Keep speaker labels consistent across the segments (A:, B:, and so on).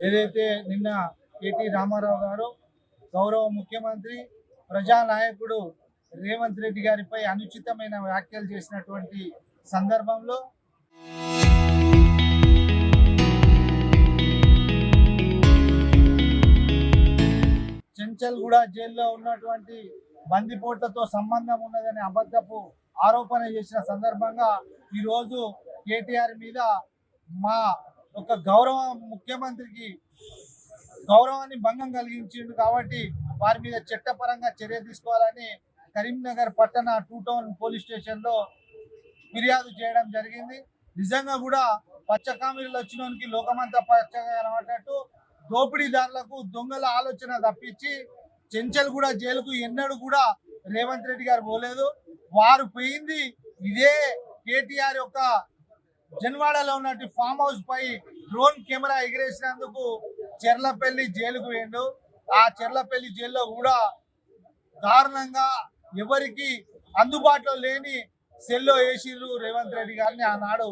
A: ఏదైతే నిన్న కేటీ రామారావు గారు గౌరవ ముఖ్యమంత్రి ప్రజానాయకుడు రేవంత్ రెడ్డి గారిపై అనుచితమైన వ్యాఖ్యలు చేసినటువంటి సందర్భంలో చెంచల్గూడ జైల్లో ఉన్నటువంటి బందిపోట్లతో సంబంధం ఉన్నదని అబద్ధపు ఆరోపణ చేసిన సందర్భంగా ఈరోజు కేటీఆర్ మీద మా ఒక గౌరవ ముఖ్యమంత్రికి గౌరవాన్ని భంగం కలిగించిండు కాబట్టి వారి మీద చట్టపరంగా చర్య తీసుకోవాలని కరీంనగర్ పట్టణ 2 టౌన్ పోలీస్ స్టేషన్లో ఫిర్యాదు చేయడం జరిగింది. నిజంగా కూడా పచ్చకామిరిలో వచ్చినోనికి లోకమంతా పచ్చగా కనబడ్డట్టు దోపిడీదారులకు దొంగల ఆలోచన తప్పించి చెంచల్గూడ జైలుకు ఎన్నడూ కూడా రేవంత్ రెడ్డి గారు పోలేదు. వారు పోయింది ఇదే కేటీఆర్ యొక్క జన్వాడలో ఉన్నట్టు ఫామ్ హౌస్ పై డ్రోన్ కెమెరా ఎగిరేసినందుకు చెర్లపల్లి జైలుకు వేయండు. ఆ చెర్లపల్లి జైల్లో కూడా దారుణంగా ఎవరికి అందుబాటులో లేని సెల్లో వేసిర్రు రేవంత్ రెడ్డి గారిని. ఆనాడు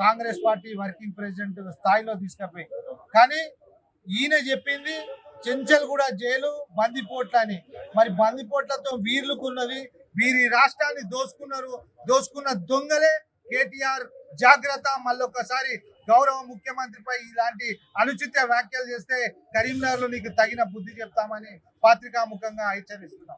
A: కాంగ్రెస్ పార్టీ వర్కింగ్ ప్రెసిడెంట్ స్థాయిలో తీసుకుపోయి, కానీ ఈయన చెప్పింది చెంచల్గూడ జైలు బందిపోట్లని. మరి బందిపోట్లతో వీర్లుకున్నది, వీరి రాష్ట్రాన్ని దోసుకున్న దొంగలే కేటీఆర్. జాగ్రత్త, మళ్ళొక్కసారి గౌరవ ముఖ్యమంత్రిపై ఇలాంటి అనుచిత వ్యాఖ్యలు చేస్తే కరీంనగర్లో నీకు తగిన బుద్ధి చెప్తామని పత్రికాముఖంగా హెచ్చరిస్తున్నాం.